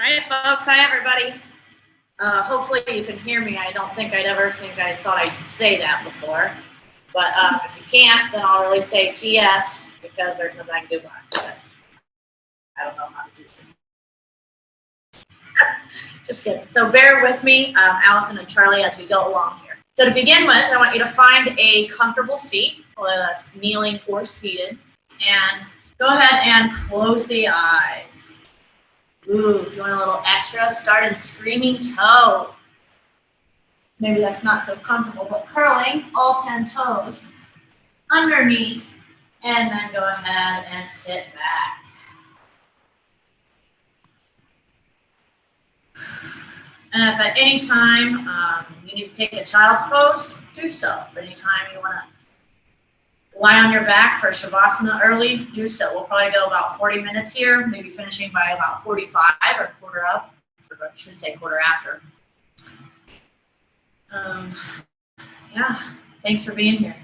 All right, folks. Hi, everybody. Hopefully you can hear me. I don't think I thought I'd say that before. But if you can't, then I'll really say TS because there's nothing I can do about it. I don't know how to do it. Just kidding. So bear with me, Allison and Charlie, as we go along here. So to begin with, I want you to find a comfortable seat, whether that's kneeling or seated, and go ahead and close the eyes. Ooh, if you want a little extra, start in screaming toe. Maybe that's not so comfortable, but curling all 10 toes underneath, and then go ahead and sit back. And if at any time you need to take a child's pose, do so. If any time you want to lie on your back for Shavasana early, do so. We'll probably go about 40 minutes here, maybe finishing by about 45 or quarter of, or I should say quarter after. Yeah, thanks for being here.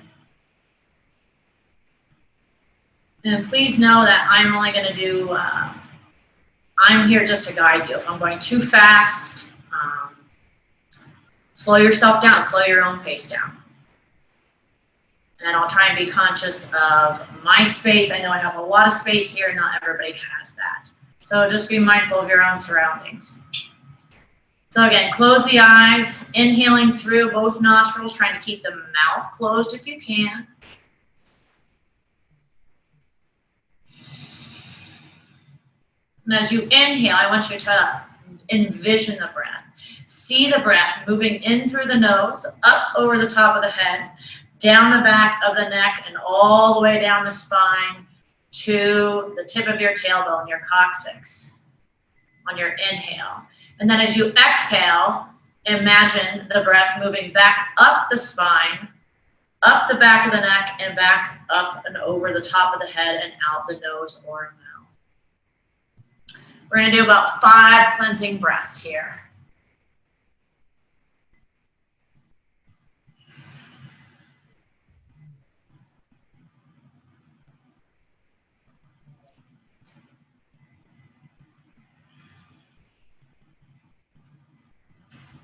And please know that I'm only going to do, I'm here just to guide you. If I'm going too fast, slow yourself down, slow your own pace down. And I'll try and be conscious of my space. I know I have a lot of space here, not everybody has that. So just be mindful of your own surroundings. So again, close the eyes, inhaling through both nostrils, trying to keep the mouth closed if you can. And as you inhale, I want you to envision the breath. See the breath moving in through the nose, up over the top of the head, down the back of the neck, and all the way down the spine to the tip of your tailbone, your coccyx, on your inhale. And then as you exhale, imagine the breath moving back up the spine, up the back of the neck, and back up and over the top of the head and out the nose or mouth. We're going to do about 5 cleansing breaths here.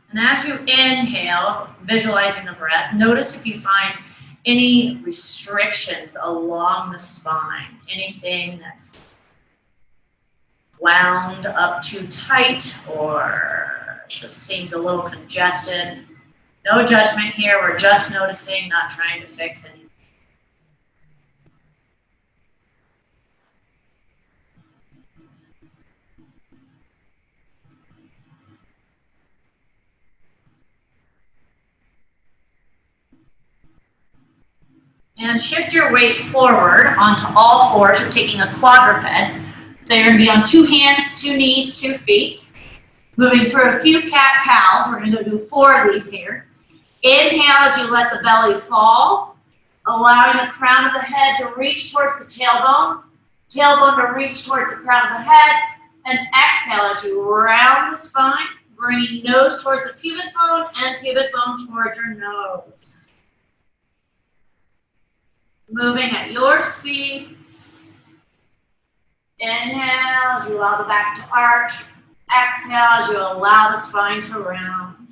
And as you inhale, visualizing the breath, notice if you find any restrictions along the spine, anything that's wound up too tight or just seems a little congested. No judgment here, we're just noticing, not trying to fix anything. And shift your weight forward onto all fours. You're taking a quadruped. So you're going to be on 2 hands, 2 knees, 2 feet. Moving through a few cat-cows. We're going to do 4 of these here. Inhale as you let the belly fall, allowing the crown of the head to reach towards the tailbone. Tailbone to reach towards the crown of the head. And exhale as you round the spine, bringing nose towards the pubic bone and pubic bone towards your nose. Moving at your speed. Inhale as you allow the back to arch. Exhale as you allow the spine to round.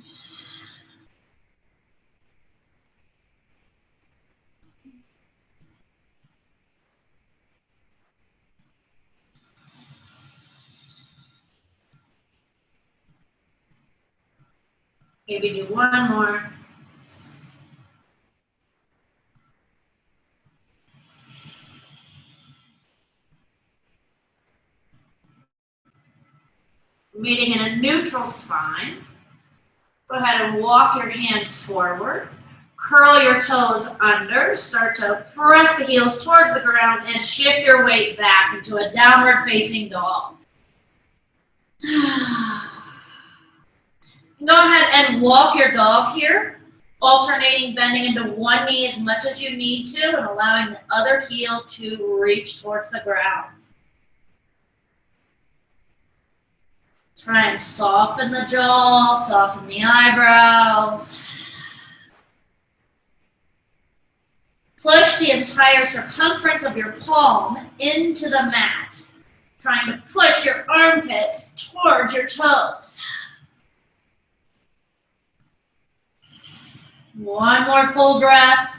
Maybe do 1 more. Meeting in a neutral spine. Go ahead and walk your hands forward. Curl your toes under. Start to press the heels towards the ground and shift your weight back into a downward facing dog. Go ahead and walk your dog here, alternating bending into one knee as much as you need to and allowing the other heel to reach towards the ground. Try and soften the jaw, soften the eyebrows. Push the entire circumference of your palm into the mat, trying to push your armpits towards your toes. One more full breath.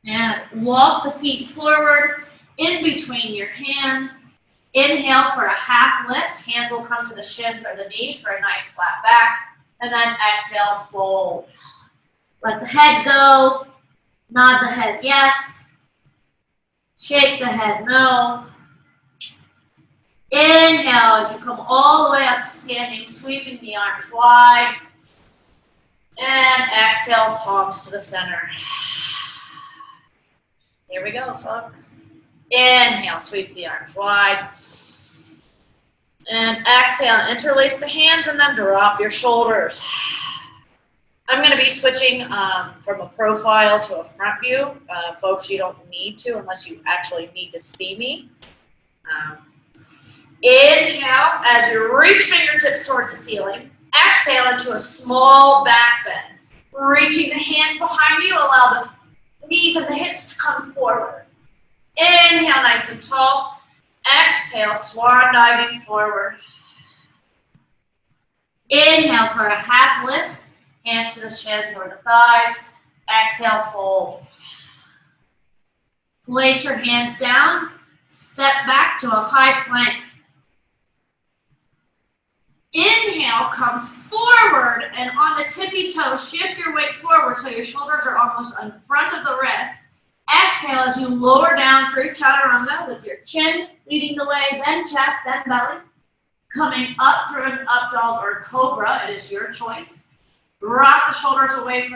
And walk the feet forward in between your hands. Inhale for a half lift. Hands will come to the shins or the knees for a nice flat back. And then exhale, fold. Let the head go. Nod the head yes. Shake the head no. Inhale as you come all the way up to standing, sweeping the arms wide. And exhale, palms to the center. Here we go, folks. Inhale, sweep the arms wide. And exhale, interlace the hands and then drop your shoulders. I'm going to be switching from a profile to a front view. Folks, you don't need to unless you actually need to see me. Inhale as you reach fingertips towards the ceiling. Exhale into a small back bend. Reaching the hands behind you, allow the knees and the hips to come forward. Inhale nice and tall. Exhale, swan diving forward. Inhale for a half lift. Hands to the shins or the thighs. Exhale, fold. Place your hands down. Step back to a high plank. Inhale, come forward and on the tippy toes, shift your weight forward so your shoulders are almost in front of the wrist. Exhale as you lower down through chaturanga with your chin leading the way, then chest, then belly. Coming up through an up dog or cobra, it is your choice. Rock the shoulders away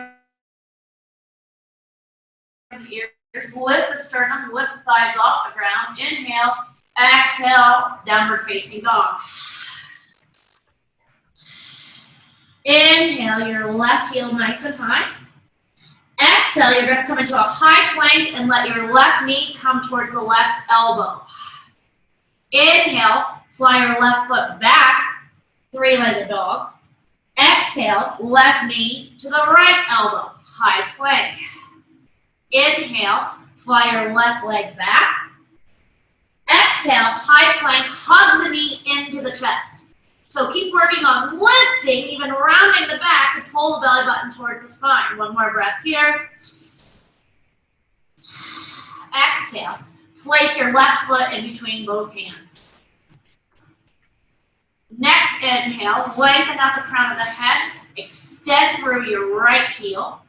from the ears. Lift the sternum, lift the thighs off the ground. Inhale, exhale, downward facing dog. Inhale, your left heel nice and high. Exhale, you're going to come into a high plank and let your left knee come towards the left elbow. Inhale, fly your left foot back, three-legged dog. Exhale, left knee to the right elbow, high plank. Inhale, fly your left leg back. Exhale, high plank, hug the knee into the chest. So keep working on lifting, even rounding the back to pull the belly button towards the spine. One more breath here. Exhale. Place your left foot in between both hands. Next inhale, lengthen out the crown of the head. Extend through your right heel.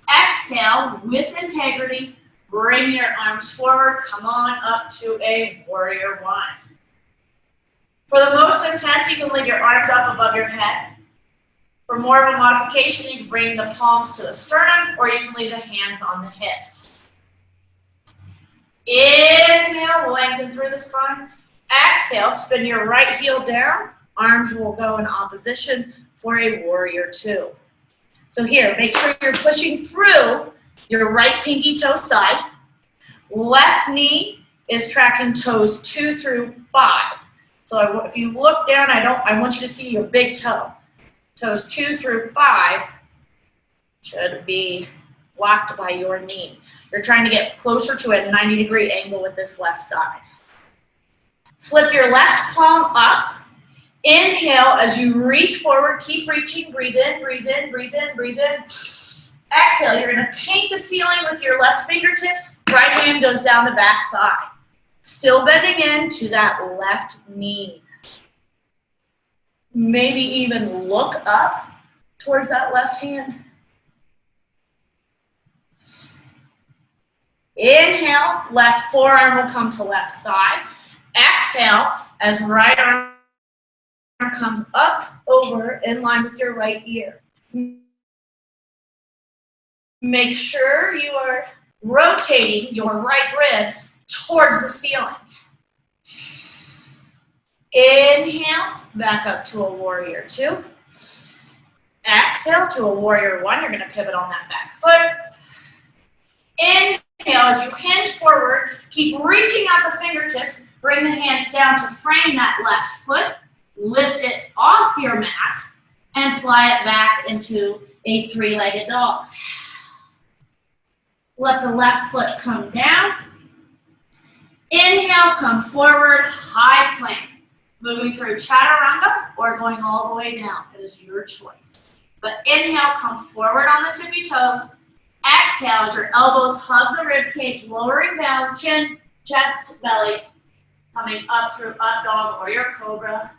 Exhale, with integrity, bring your arms forward. Come on up to a warrior one. For the most intense, you can leave your arms up above your head. For more of a modification, you can bring the palms to the sternum, or you can leave the hands on the hips. Inhale, lengthen through the spine. Exhale, spin your right heel down. Arms will go in opposition for a warrior two. So here, make sure you're pushing through your right pinky toe side. Left knee is tracking toes 2 through 5. So if you look down, I want you to see your big toe. Toes 2 through 5 should be blocked by your knee. You're trying to get closer to a 90-degree angle with this left side. Flip your left palm up. Inhale as you reach forward. Keep reaching. Breathe in, breathe in, breathe in, breathe in. Exhale. You're going to paint the ceiling with your left fingertips. Right hand goes down the back thigh. Still bending into that left knee. Maybe even look up towards that left hand. Inhale, left forearm will come to left thigh. Exhale, as right arm comes up, over, in line with your right ear. Make sure you are rotating your right ribs towards the ceiling. Inhale, back up to a warrior two. Exhale to a warrior one. You're going to pivot on that back foot. Inhale as you hinge forward. Keep reaching out the fingertips. Bring the hands down to frame that left foot. Lift it off your mat and fly it back into a three-legged dog. Let the left foot come down. Inhale, come forward, high plank. Moving through chaturanga or going all the way down. It is your choice. But inhale, come forward on the tippy toes. Exhale as your elbows hug the rib cage, lowering down, chin, chest, belly, coming up through up dog or your cobra.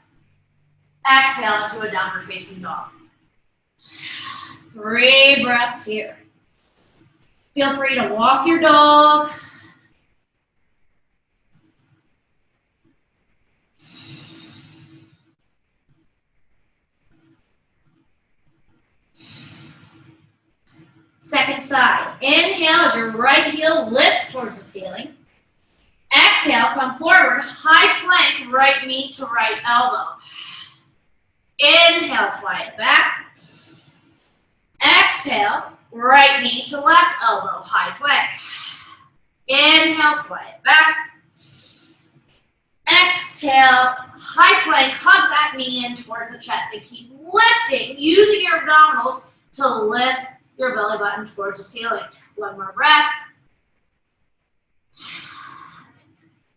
Exhale into a downward facing dog. 3 breaths here. Feel free to walk your dog. Second side. Inhale as your right heel lifts towards the ceiling. Exhale, come forward, high plank, right knee to right elbow. Inhale, fly it back. Exhale, right knee to left elbow, high plank. Inhale, fly it back. Exhale, high plank, hug that knee in towards the chest and keep lifting, using your abdominals to lift your belly button towards the ceiling. One more breath.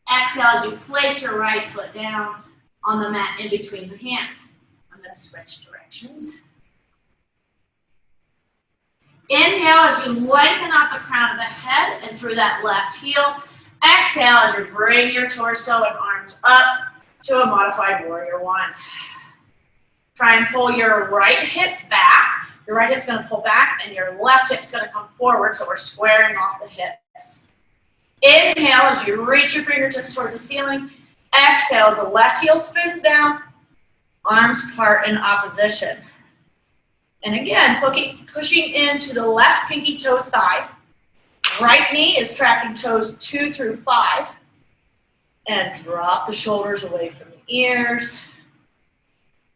Exhale as you place your right foot down on the mat in between the hands. I'm going to switch directions. Inhale as you lengthen out the crown of the head and through that left heel. Exhale as you bring your torso and arms up to a modified warrior one. Try and pull your right hip back. Your right hip's going to pull back and your left hip's going to come forward, so we're squaring off the hips. Inhale as you reach your fingertips towards the ceiling. Exhale as the left heel spins down, arms part in opposition. And again, pushing into the left pinky toe side. Right knee is tracking toes 2 through 5. And drop the shoulders away from the ears.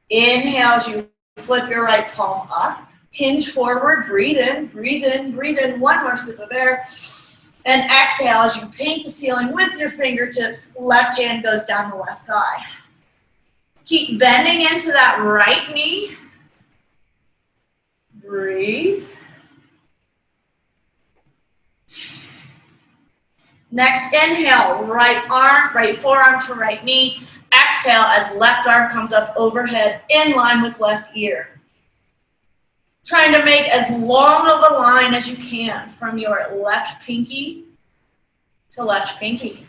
Inhale as you flip your right palm up. Hinge forward, breathe in, breathe in, breathe in. One more sip of air. And exhale as you paint the ceiling with your fingertips. Left hand goes down the left thigh. Keep bending into that right knee. Breathe. Next, inhale, right forearm to right knee. Exhale as left arm comes up overhead in line with left ear. Trying to make as long of a line as you can from your left pinky to left pinky,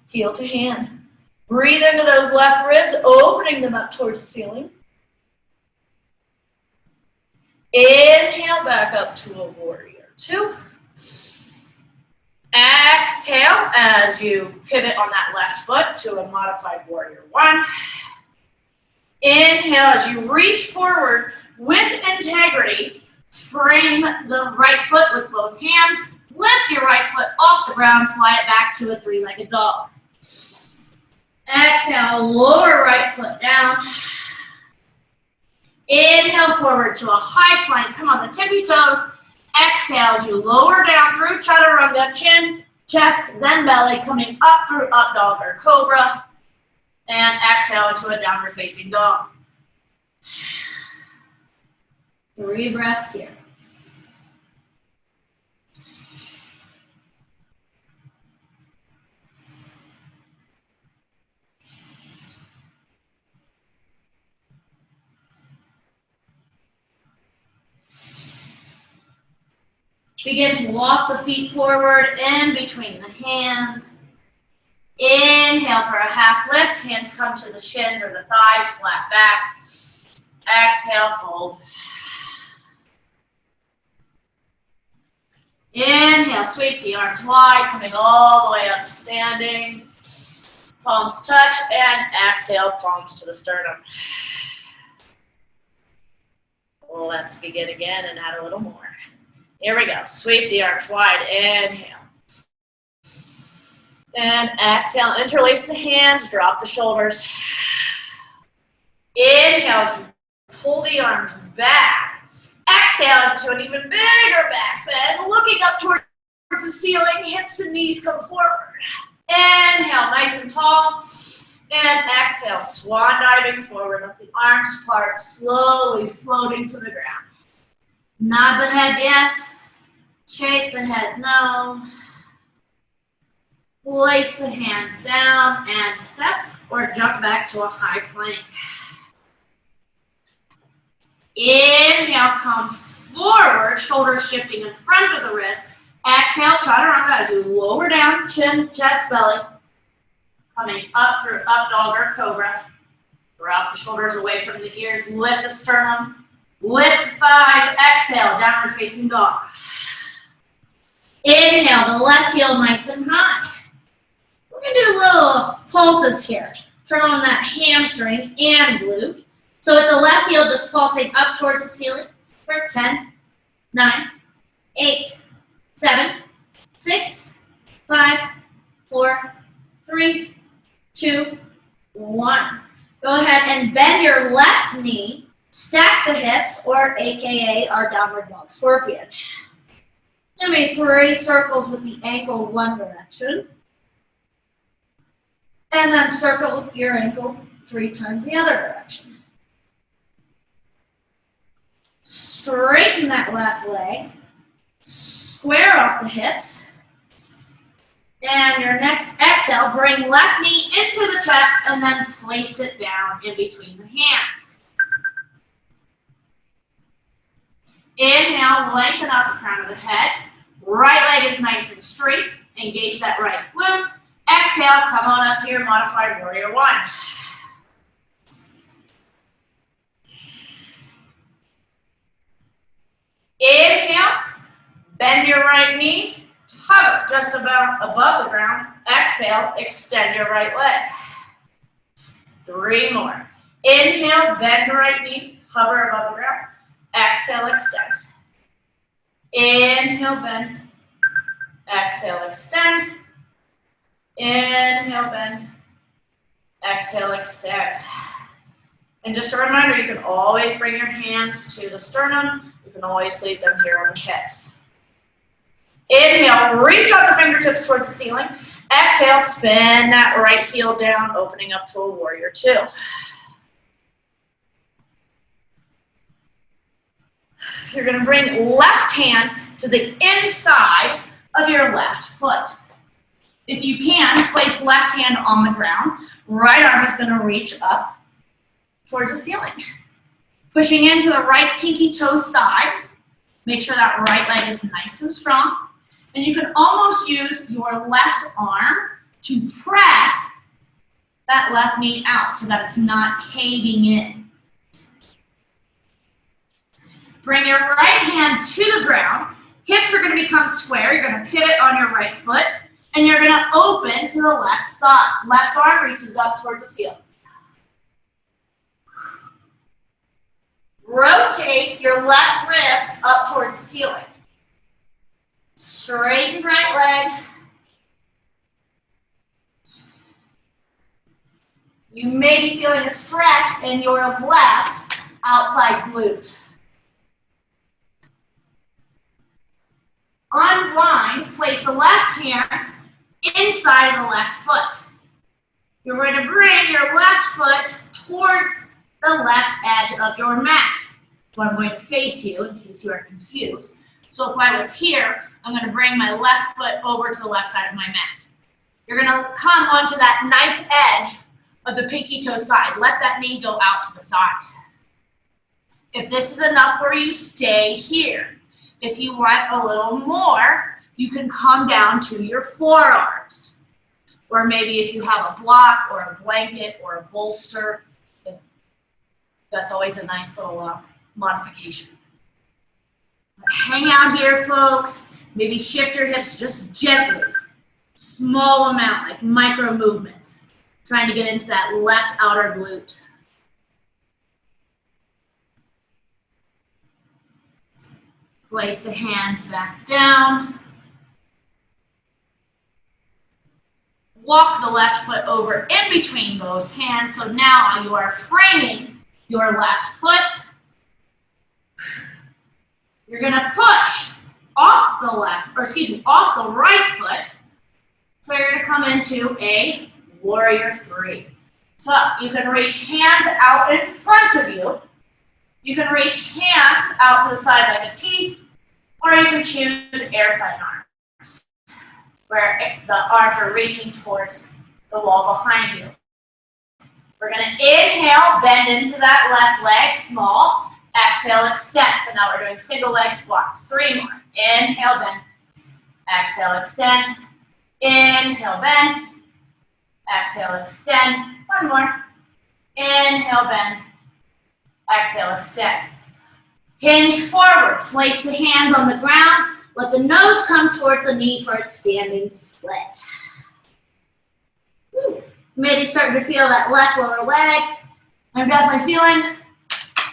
heel to hand. Breathe into those left ribs, opening them up towards the ceiling. Inhale back up to a warrior 2. Exhale as you pivot on that left foot to a modified warrior 1. Inhale as you reach forward with integrity. Frame the right foot with both hands. Lift your right foot off the ground. Fly it back to a 3-legged dog. Exhale, lower right foot down. Inhale forward to a high plank. Come on the tippy toes. Exhale as you lower down through chaturanga, chin, chest, then belly, coming up through up dog or cobra. And exhale into a downward facing dog. 3 breaths here. Begin to walk the feet forward in between the hands. Inhale for a half lift. Hands come to the shins or the thighs, flat back. Exhale, fold. Inhale, sweep the arms wide, coming all the way up to standing. Palms touch, and exhale, palms to the sternum. Let's begin again and add a little more. Here we go. Sweep the arms wide. Inhale. And exhale. Interlace the hands. Drop the shoulders. Inhale. Pull the arms back. Exhale into an even bigger back bend. Looking up towards the ceiling. Hips and knees come forward. Inhale. Nice and tall. And exhale. Swan diving forward. Let the arms part. Slowly floating to the ground. Nod the head yes, shake the head no. Place the hands down and step or jump back to a high plank. Inhale, come forward, shoulders shifting in front of the wrist. Exhale, chaturanga as you lower down, chin, chest, belly. Coming up through up dog or cobra. Drop the shoulders away from the ears, lift the sternum, lift the thighs. Exhale, downward facing dog. Inhale, the left heel nice and high. We're going to do little pulses here. Turn on that hamstring and glute. So with the left heel just pulsing up towards the ceiling for 10, 9, 8, 7, 6, 5, 4, 3, 2, 1. Go ahead and bend your left knee, stack the hips, or AKA our downward dog scorpion. Give me 3 circles with the ankle one direction. And then circle your ankle 3 times the other direction. Straighten that left leg. Square off the hips. And your next exhale, bring left knee into the chest and then place it down in between the hands. Inhale, lengthen out the crown of the head. Right leg is nice and straight. Engage that right glute. Exhale, come on up to your modified warrior one. Inhale, bend your right knee. Hover just about above the ground. Exhale, extend your right leg. 3 more. Inhale, bend the right knee, hover above the ground. Exhale, extend. Inhale, bend. Exhale, extend. Inhale, bend. Exhale, extend. And just a reminder, you can always bring your hands to the sternum. You can always leave them here on the hips. Inhale, reach out the fingertips towards the ceiling. Exhale, spin that right heel down, opening up to a warrior two. You're going to bring left hand to the inside of your left foot. If you can, place left hand on the ground. Right arm is going to reach up towards the ceiling. Pushing into the right pinky toe side. Make sure that right leg is nice and strong. And you can almost use your left arm to press that left knee out so that it's not caving in. Bring your right hand to the ground. Hips are going to become square. You're going to pivot on your right foot. And you're going to open to the left side. Left arm reaches up towards the ceiling. Rotate your left ribs up towards the ceiling. Straighten right leg. You may be feeling a stretch in your left outside glute. Unwind, place the left hand inside of the left foot. You're going to bring your left foot towards the left edge of your mat. So I'm going to face you in case you are confused. So if I was here, I'm going to bring my left foot over to the left side of my mat. You're going to come onto that knife edge of the pinky toe side. Let that knee go out to the side. If this is enough for you, stay here. If you want a little more, you can come down to your forearms. Or maybe if you have a block or a blanket or a bolster, that's always a nice little modification. Hang out here, folks. Maybe shift your hips just gently. Small amount, like micro movements. Trying to get into that left outer glute. Place the hands back down. Walk the left foot over in between both hands. So now you are framing your left foot. You're going to push off the off the right foot. So you're going to come into a warrior three. So you can reach hands out in front of you. You can reach hands out to the side like a T, or you can choose airplane arms. where the arms are reaching towards the wall behind you. We're going to inhale, bend into that left leg, small. Exhale, extend. So now we're doing single leg squats. 3 more. Inhale, bend. Exhale, extend. Inhale, bend. Exhale, extend. 1 more. Inhale, bend. Exhale, extend. Hinge forward. Place the hands on the ground. Let the nose come towards the knee for a standing split. Woo. Maybe starting to feel that left lower leg. I'm definitely feeling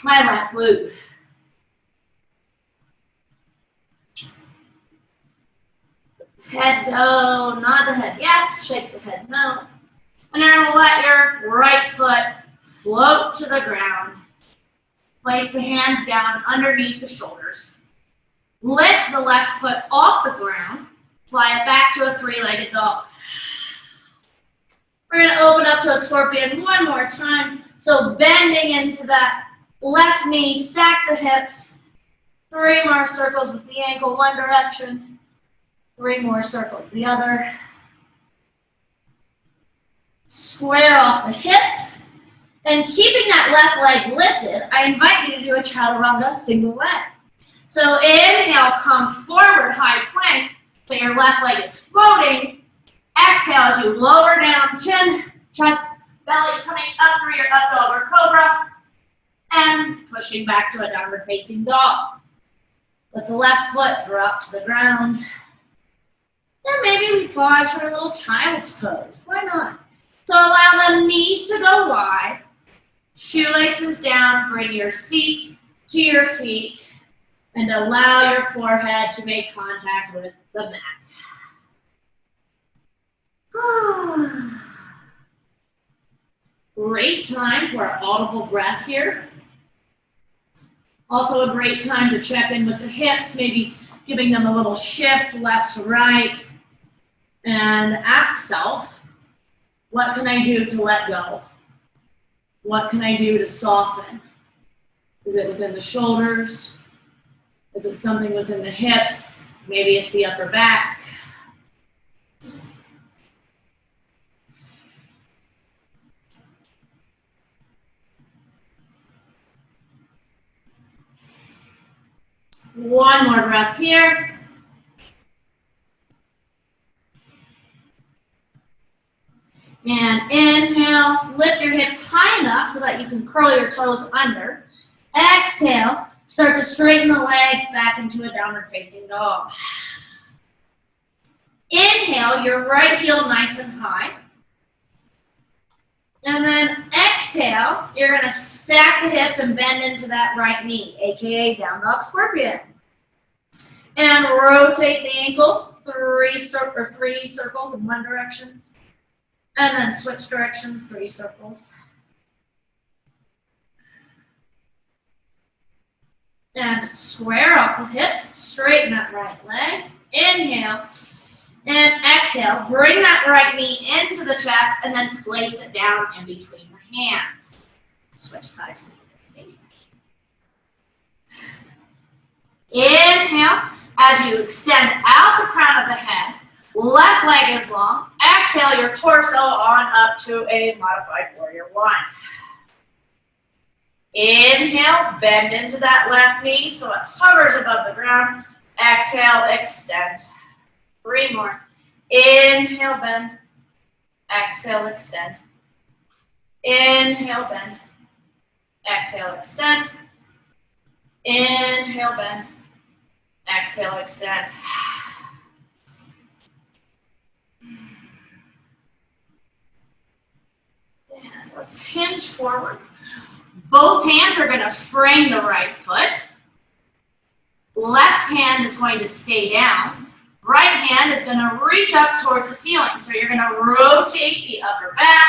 my left glute. Head no, nod the head yes, shake the head no. And you're going to let your right foot float to the ground. Place the hands down underneath the shoulders. Lift the left foot off the ground. Fly it back to a 3-legged dog. We're going to open up to a scorpion 1 more time. So bending into that left knee, stack the hips. 3 more circles with the ankle one direction. 3 more circles the other. Square off the hips. And keeping that left leg lifted, I invite you to do a chaturanga single leg. So inhale, come forward, high plank. So your left leg is floating. Exhale as you lower down, chin, chest, belly coming up through your up dog or cobra. And pushing back to a downward facing dog. Let the left foot drop to the ground. And maybe we pause for a little child's pose. Why not? So allow the knees to go wide. Shoelaces down. Bring your seat to your feet. And allow your forehead to make contact with the mat. Great time for our audible breath here. Also a great time to check in with the hips, maybe giving them a little shift left to right. And ask self, what can I do to let go? What can I do to soften? Is it within the shoulders? Is it something within the hips? Maybe it's the upper back. One more breath here. And inhale, lift your hips high enough so that you can curl your toes under. Exhale, start to straighten the legs back into a downward facing dog. Inhale, your right heel nice and high. And then exhale, you're going to stack the hips and bend into that right knee, aka down dog scorpion. And rotate the ankle, 3 circles in one direction. And then switch directions, 3 circles. And square off the hips, straighten that right leg. Inhale. And exhale, bring that right knee into the chest and then place it down in between the hands. Switch sides so you can see. Inhale, as you extend out the crown of the head, left leg is long. Exhale your torso on up to a modified warrior 1. Inhale, bend into that left knee so it hovers above the ground. Exhale, extend. 3 more. Inhale, bend. Exhale, extend. Inhale, bend. Exhale, extend. Inhale, bend. Exhale, extend. And let's hinge forward. Both hands are going to frame the right foot. Left hand is going to stay down. Right hand is going to reach up towards the ceiling. So you're going to rotate the upper back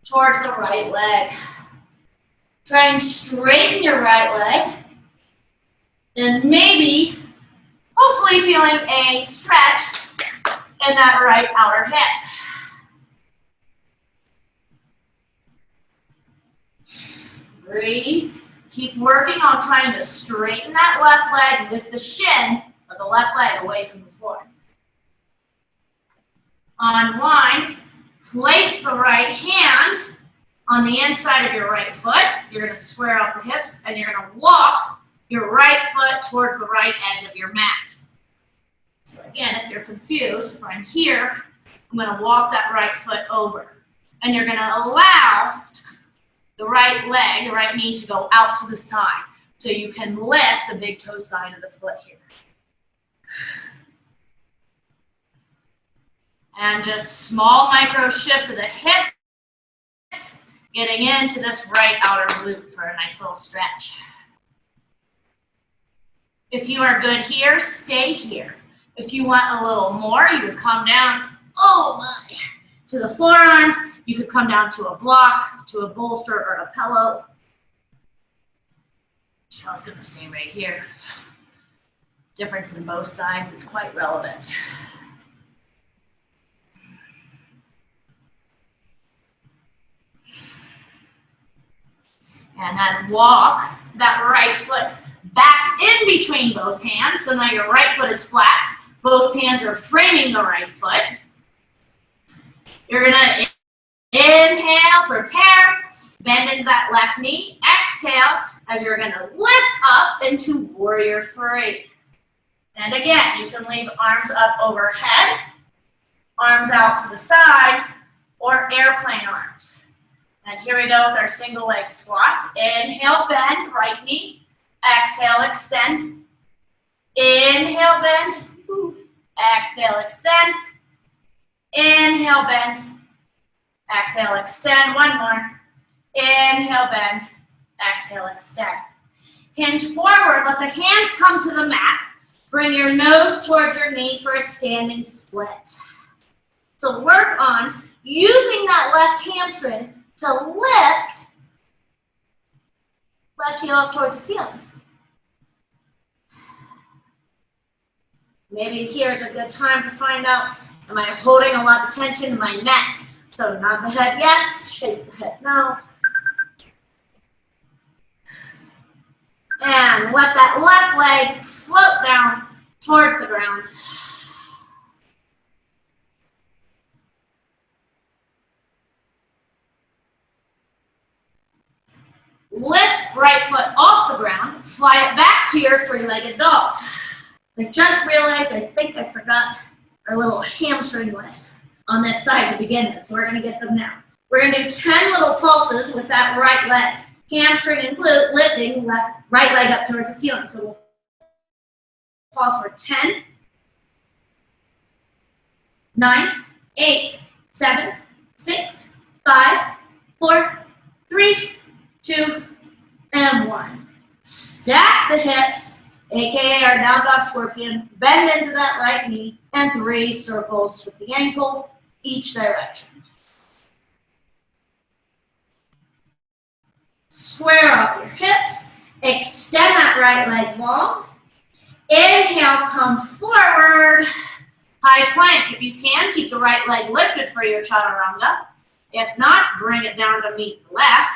towards the right leg. Try and straighten your right leg. And maybe, hopefully feeling a stretch in that right outer hip. Breathe. Keep working on trying to straighten that left leg with the shin of the left leg away from the floor. Unwind. Place the right hand on the inside of your right foot. You're going to square out the hips, and you're going to walk your right foot towards the right edge of your mat. So again, if you're confused, if I'm here, I'm going to walk that right foot over. And you're going to allow the right leg, the right knee to go out to the side. So you can lift the big toe side of the foot here. And just small micro shifts of the hips, getting into this right outer glute for a nice little stretch. If you are good here, stay here. If you want a little more, you would come down, oh my, to the forearms. You could come down to a block, to a bolster, or a pillow. I was going to stay right here. Difference in both sides is quite relevant. And then walk that right foot back in between both hands. So now your right foot is flat. Both hands are framing the right foot. You're going to inhale, prepare, bend into that left knee. Exhale as you're going to lift up into warrior three. And again, you can leave arms up overhead, arms out to the side, or airplane arms. And here we go with our single leg squats. Inhale, bend, right knee. Exhale, extend. Inhale, bend. Exhale, extend. Inhale, bend. Exhale, extend. One more. Inhale, bend. Exhale, extend. Hinge forward. Let the hands come to the mat. Bring your nose towards your knee for a standing split. So work on using that left hamstring to lift left heel up towards the ceiling. Maybe here's a good time to find out, am I holding a lot of tension in my neck? So nod the head yes, shake the head no. And let that left leg float down towards the ground. Lift right foot off the ground, fly it back to your three-legged dog. I just realized I think I forgot our little hamstring lifts on this side to begin with, so we're going to get them now. We're going to do 10 little pulses with that right leg. Hamstring and glute lifting right leg up towards the ceiling. So we'll pause for 10, 9, 8, 7, 6, 5, 4, 3, 2, and 1. Stack the hips, aka our down dog scorpion. Bend into that right knee, and 3 circles with the ankle, each direction. Square off your hips. Extend that right leg long. Inhale, come forward. High plank. If you can, keep the right leg lifted for your chaturanga. If not, bring it down to meet the left.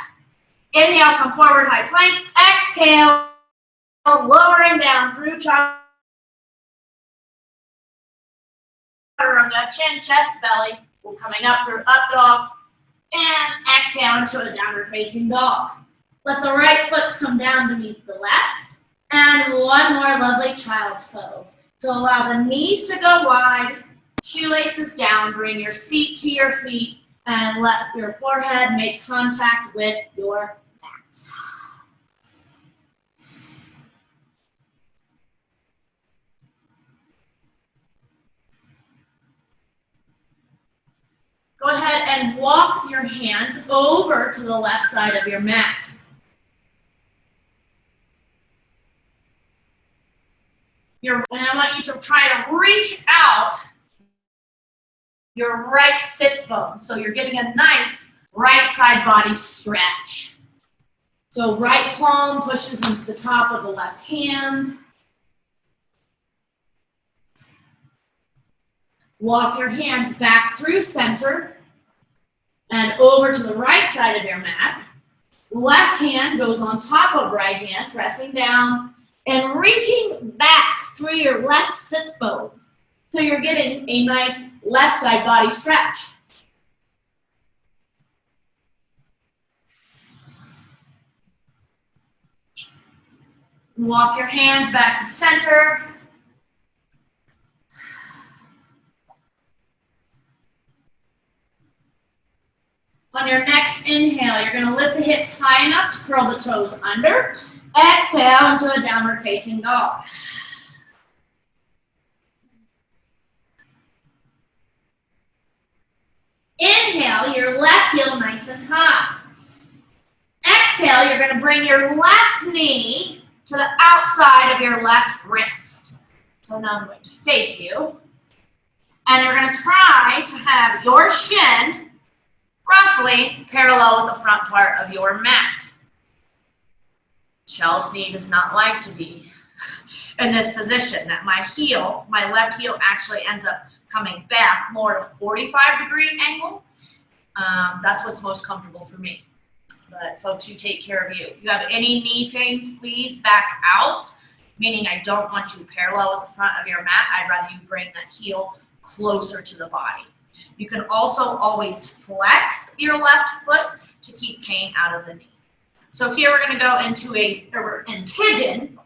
Inhale, come forward, high plank. Exhale, lowering down through chaturanga, chin, chest, belly. We're coming up through up dog. And exhale into a downward facing dog. Let the right foot come down to meet the left. And one more lovely child's pose. So allow the knees to go wide, shoelaces down, bring your seat to your feet, and let your forehead make contact with your mat. Go ahead and walk your hands over to the left side of your mat. And I want you to try to reach out your right sits bone. So you're getting a nice right side body stretch. So right palm pushes into the top of the left hand. Walk your hands back through center and over to the right side of your mat. Left hand goes on top of right hand, pressing down and reaching back through your left sits bones. So you're getting a nice left side body stretch. Walk your hands back to center. On your next inhale, you're going to lift the hips high enough to curl the toes under. Exhale into a downward facing dog. Inhale, your left heel nice and high. Exhale, you're going to bring your left knee to the outside of your left wrist. So now I'm going to face you. And you're going to try to have your shin roughly parallel with the front part of your mat. Chel's knee does not like to be in this position, that my heel, my left heel actually ends up coming back more to 45-degree angle. That's what's most comfortable for me. But folks, you take care of you. If you have any knee pain, please back out, meaning I don't want you parallel with the front of your mat. I'd rather you bring the heel closer to the body. You can also always flex your left foot to keep pain out of the knee. So here we're going to go into in pigeon,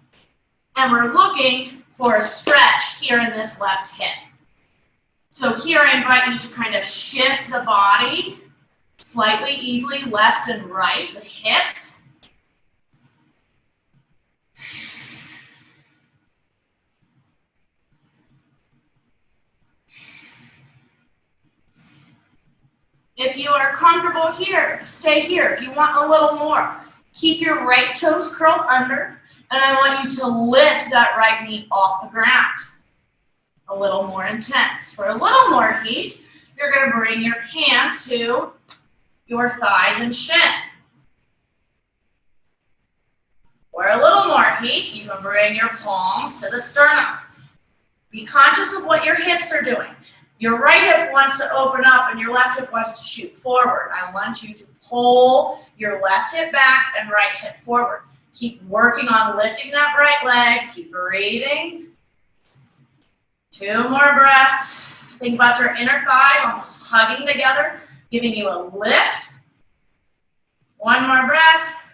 and we're looking for a stretch here in this left hip. So here I invite you to kind of shift the body slightly, easily, left and right, the hips. If you are comfortable here, stay here. If you want a little more, keep your right toes curled under, and I want you to lift that right knee off the ground. A little more intense. For a little more heat, you're going to bring your hands to your thighs and shin. For a little more heat, you can bring your palms to the sternum. Be conscious of what your hips are doing. Your right hip wants to open up and your left hip wants to shoot forward. I want you to pull your left hip back and right hip forward. Keep working on lifting that right leg. Keep breathing. 2 more breaths. Think about your inner thighs almost hugging together, giving you a lift. 1 more breath.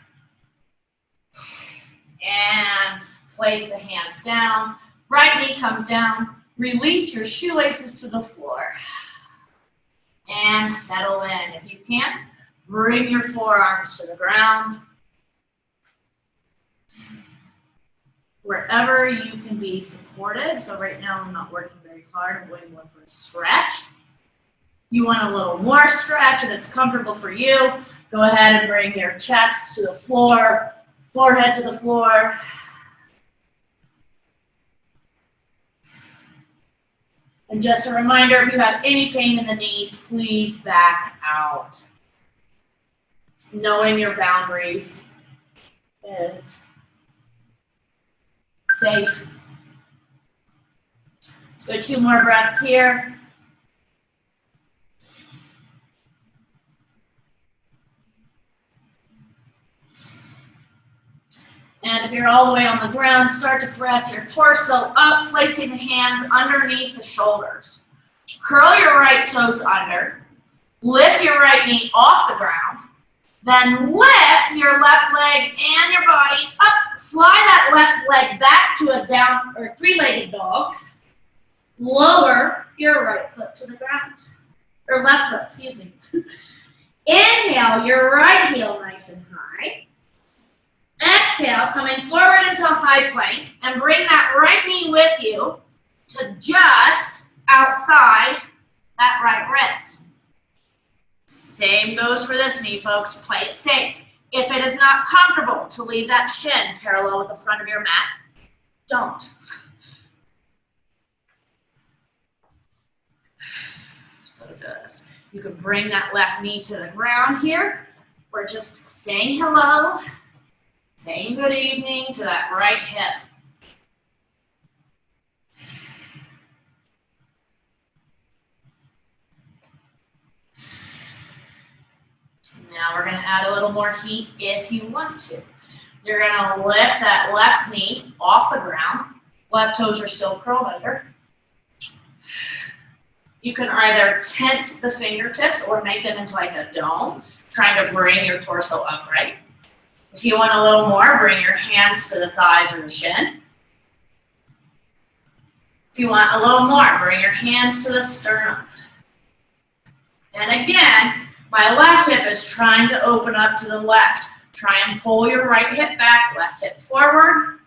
And place the hands down. Right knee comes down. Release your shoelaces to the floor. And settle in. If you can, bring your forearms to the ground. Wherever you can be supported. So right now I'm not working very hard. I'm going more for a stretch. You want a little more stretch and it's comfortable for you. Go ahead and bring your chest to the floor, forehead to the floor. And just a reminder, if you have any pain in the knee, please back out. Knowing your boundaries is safe. Let's go 2 more breaths here. And if you're all the way on the ground, start to press your torso up, placing the hands underneath the shoulders. Curl your right toes under. Lift your right knee off the ground. Then lift your left leg and your body up. Fly that left leg back to a down or 3-legged dog. Lower your right foot to the ground. Or left foot, excuse me. Inhale your right heel nice and high. Exhale, coming forward into a high plank, and bring that right knee with you to just outside that right wrist. Same goes for this knee, folks. Play it safe. If it is not comfortable to leave that shin parallel with the front of your mat, don't. So just, you can bring that left knee to the ground here. We're just saying hello. Saying good evening to that right hip. Now we're going to add a little more heat if you want to. You're going to lift that left knee off the ground. Left toes are still curled under. You can either tent the fingertips or make them into like a dome, trying to bring your torso upright. If you want a little more, bring your hands to the thighs or the shin. If you want a little more, bring your hands to the sternum. And again, my left hip is trying to open up to the left. Try and pull your right hip back, left hip forward.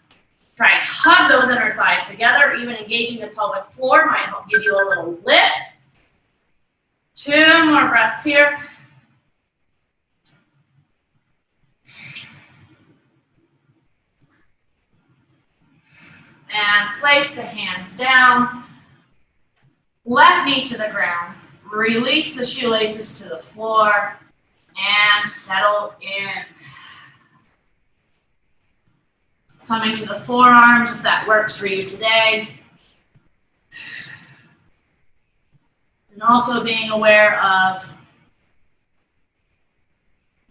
Try and hug those inner thighs together. Even engaging the pelvic floor might help give you a little lift. 2 more breaths here. And place the hands down. Left knee to the ground. Release the shoelaces to the floor. And settle in. Coming to the forearms if that works for you today. And also being aware of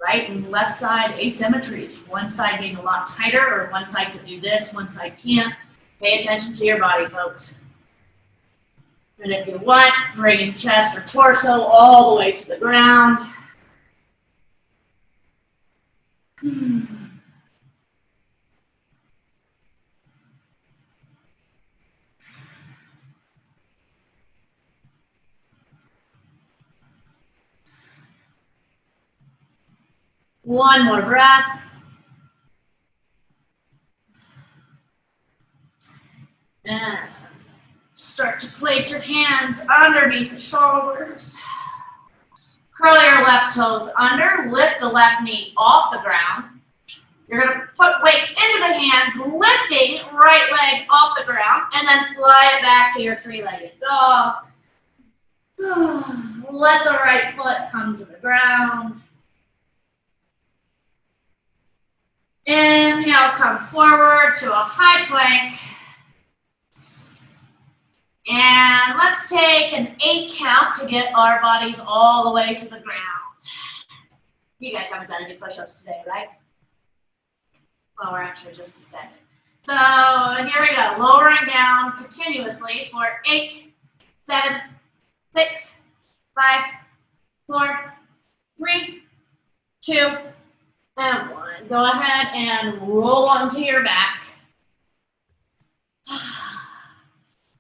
right and left side asymmetries. One side being a lot tighter, or one side can do this, one side can't. Pay attention to your body, folks. And if you want, bring chest or torso all the way to the ground. One more breath. And start to place your hands underneath the shoulders. Curl your left toes under. Lift the left knee off the ground. You're going to put weight into the hands, lifting right leg off the ground, and then slide it back to your three-legged dog. Let the right foot come to the ground. Inhale, come forward to a high plank. And let's take an 8 count to get our bodies all the way to the ground. You guys haven't done any push-ups today, right? Well, we're actually just descending. So here we go, lowering down continuously for 8, 7, 6, 5, 4, 3, 2, and 1. Go ahead and roll onto your back.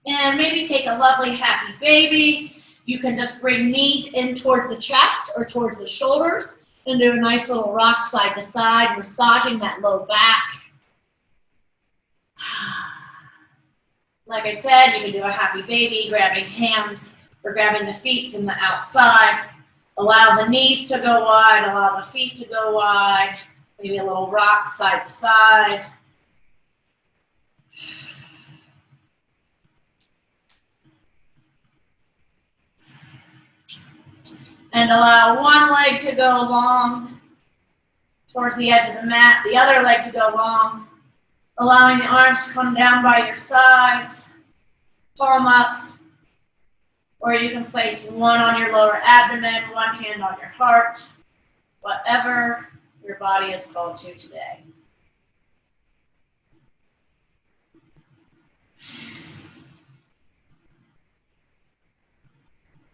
And maybe take a lovely happy baby. You can just bring knees in towards the chest or towards the shoulders and do a nice little rock side to side, massaging that low back. Like I said, you can do a happy baby, grabbing hands or grabbing the feet from the outside. Allow the knees to go wide, allow the feet to go wide. Maybe a little rock side to side. And allow one leg to go long towards the edge of the mat, the other leg to go long, allowing the arms to come down by your sides, palm up, or you can place one on your lower abdomen, one hand on your heart, whatever your body is called to today.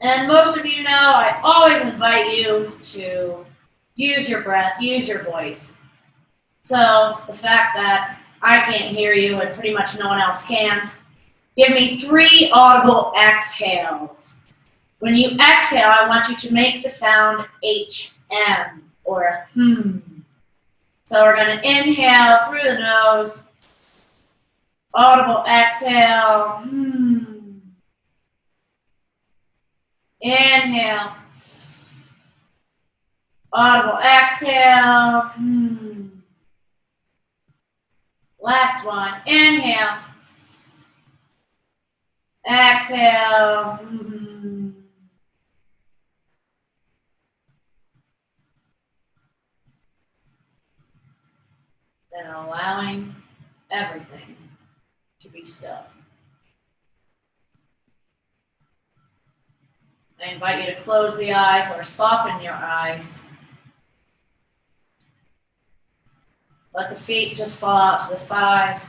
And most of you know, I always invite you to use your breath, use your voice. So the fact that I can't hear you and pretty much no one else can, give me 3 audible exhales. When you exhale, I want you to make the sound HM or So we're going to inhale through the nose, audible exhale, Inhale. Audible exhale. Last one. Inhale. Exhale. Then allowing everything to be still. I invite you to close the eyes or soften your eyes. Let the feet just fall out to the side.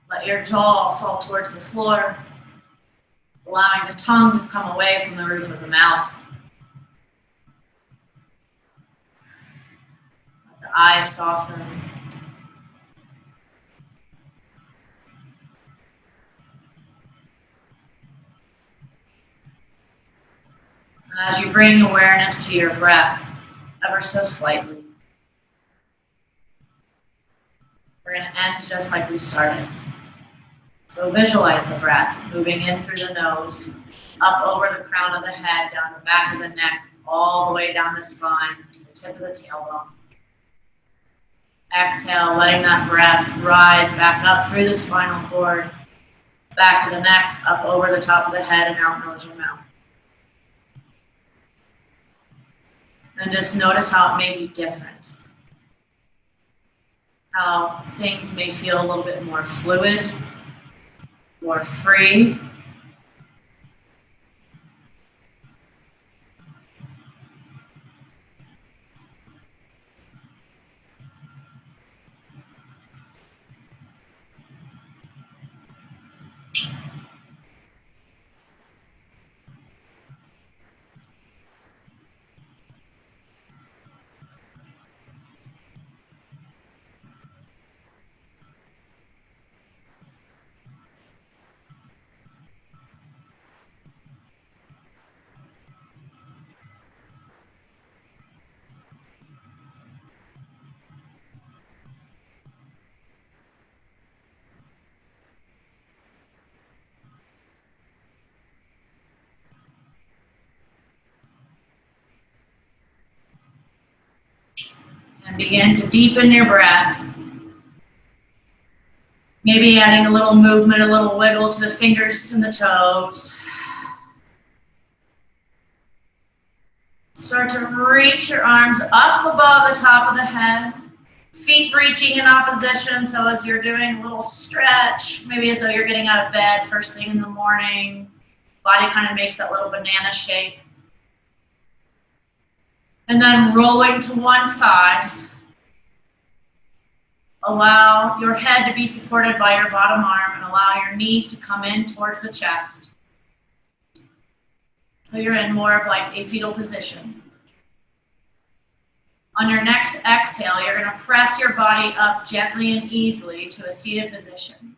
Let your jaw fall towards the floor, allowing the tongue to come away from the roof of the mouth. Let the eyes soften. And as you bring awareness to your breath, ever so slightly, we're going to end just like we started. So visualize the breath moving in through the nose, up over the crown of the head, down the back of the neck, all the way down the spine to the tip of the tailbone. Exhale, letting that breath rise back up through the spinal cord, back of the neck, up over the top of the head, and out nose or mouth. And just notice how it may be different. How things may feel a little bit more fluid, more free. And begin to deepen your breath. Maybe adding a little movement, a little wiggle to the fingers and the toes. Start to reach your arms up above the top of the head. Feet reaching in opposition, so as you're doing a little stretch, maybe as though you're getting out of bed first thing in the morning, body kind of makes that little banana shape. And then rolling to one side. Allow your head to be supported by your bottom arm and allow your knees to come in towards the chest. So you're in more of like a fetal position. On your next exhale, you're going to press your body up gently and easily to a seated position.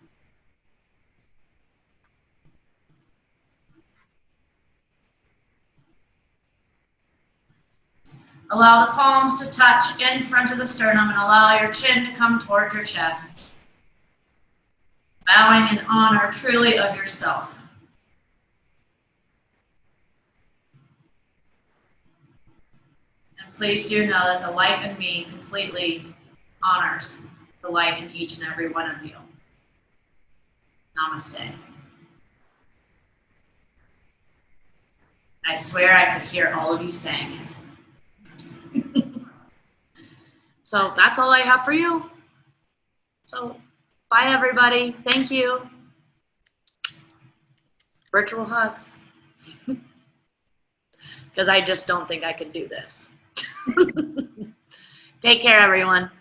Allow the palms to touch in front of the sternum and allow your chin to come towards your chest. Bowing in honor truly of yourself. And please do know that the light in me completely honors the light in each and every one of you. Namaste. I swear I could hear all of you saying it. So that's all I have for you. So bye everybody. Thank you. Virtual hugs. Because I just don't think I could do this. Take care everyone.